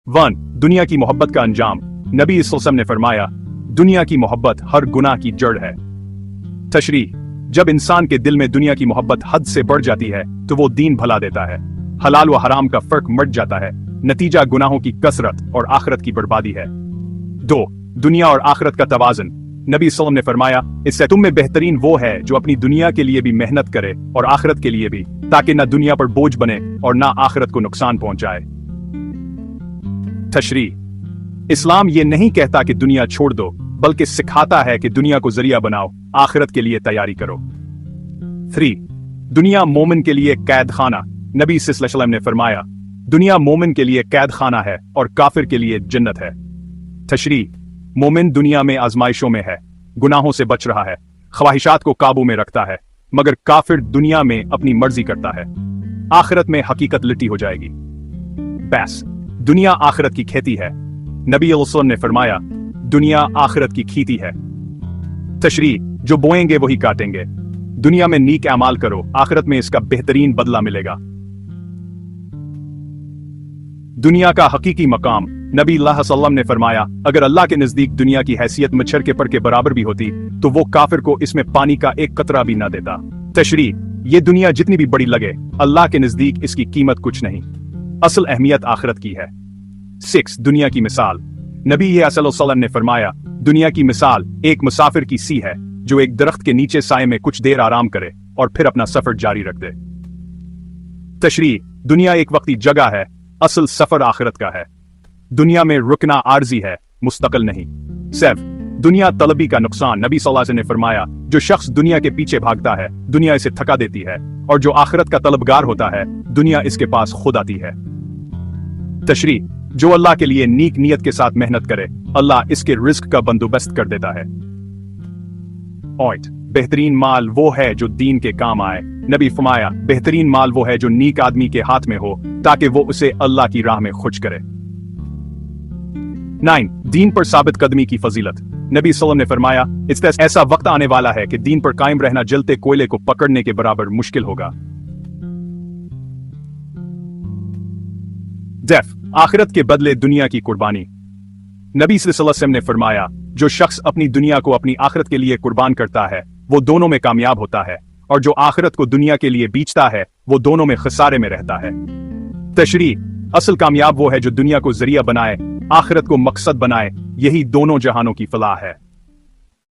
One, दुनिया की मोहब्बत का अंजाम। नबी वसल्लम ने फरमाया, दुनिया की मोहब्बत हर गुनाह की जड़ है। तशरीह, जब इंसान के दिल में दुनिया की मोहब्बत हद से बढ़ जाती है तो वो दीन भला देता है, हलाल व हराम का फर्क मट जाता है, नतीजा गुनाहों की कसरत और आखिरत की बर्बादी है। 2, दुनिया और आखिरत का तवाज़ुन। नबी वसल्लम ने फरमाया, इससे तुम में बेहतरीन वो है जो अपनी दुनिया के लिए भी मेहनत करे और आखिरत के लिए भी, ताकि ना दुनिया पर बोझ बने और ना आखिरत को नुकसान पहुंचाए। तशरीह, इस्लाम ये नहीं कहता कि दुनिया छोड़ दो, बल्कि सिखाता है कि दुनिया को जरिया बनाओ, आखिरत के लिए तैयारी करो। 3, दुनिया मोमिन के लिए कैद खाना। नबी सल्लल्लाहु अलैहि वसल्लम ने फरमाया, दुनिया मोमिन के लिए कैद खाना है और काफिर के लिए जन्नत है। तशरीह, मोमिन दुनिया में आजमाइशों में है, गुनाहों से बच रहा है, ख्वाहिशात को काबू में रखता है, मगर काफिर दुनिया में अपनी मर्जी करता है। आखिरत में हकीकत लिट्टी हो जाएगी। बस, दुनिया आखिरत की खेती है। नबी वसल्लम ने फरमाया, दुनिया आखिरत की खेती है। तशरीह, जो बोएंगे वही काटेंगे। दुनिया में नीक अमाल करो, आखिरत में इसका बेहतरीन बदला मिलेगा। दुनिया का हकीकी मकाम। नबी सल्लल्लाहु ने फरमाया, अगर अल्लाह के नजदीक दुनिया की हैसियत मच्छर के पर के बराबर भी होती तो वो काफिर को इसमें पानी का एक कतरा भी न देता। तशरीह, ये दुनिया जितनी भी बड़ी लगे, अल्लाह के नजदीक इसकी कीमत कुछ नहीं। असल अहमियत आखिरत की है। 6, दुनिया की मिसाल। नबी सल्लल्लाहु अलैहि वसल्लम ने फरमाया, दुनिया की मिसाल एक मुसाफिर की सी है जो एक दरख्त के नीचे साए में कुछ देर आराम करे और फिर अपना सफर जारी रख दे। तशरीह, दुनिया एक वक्ती जगह है, असल सफर आखिरत का है। दुनिया में रुकना आर्जी है, मुस्तकिल नहीं। 7, दुनिया तलबी का नुकसान। नबी सल्लल्लाहु अलैहि वसल्लम ने फरमाया, जो शख्स दुनिया के पीछे भागता है, दुनिया इसे थका देती है, और जो आखिरत का तलबगार होता है, दुनिया इसके पास खुद आती है। तशरीह, जो अल्लाह के लिए नीक नियत के साथ मेहनत करे, अल्लाह इसके रिस्क का बंदोबस्त कर देता है। ऑइट, बेहतरीन माल वो है जो दीन के काम आए। नबी फरमाया, बेहतरीन माल वो है जो नीक आदमी के हाथ में हो, ताकि वो उसे अल्लाह की राह में खुश करे। 9, दीन पर साबित कदमी की फजीलत। नबी सल्लल्लाहु अलैहि वसल्लम ने फरमाया, इस ऐसा वक्त आने वाला है कि दीन पर कायम रहना जलते कोयले को पकड़ने के बराबर मुश्किल होगा। डेफ, आखिरत के बदले दुनिया की कुर्बानी। नबी सल्लल्लाहु अलैहि वसल्लम ने फरमाया, जो शख्स अपनी दुनिया को अपनी आखिरत के लिए कुर्बान करता है वो दोनों में कामयाब होता है, और जो आखिरत को दुनिया के लिए बेचता है वो दोनों में खसारे में रहता है। तशरीह, असल कामयाब वो है जो दुनिया को जरिया बनाए, आखिरत को मकसद बनाए, यही दोनों जहानों की फलाह है।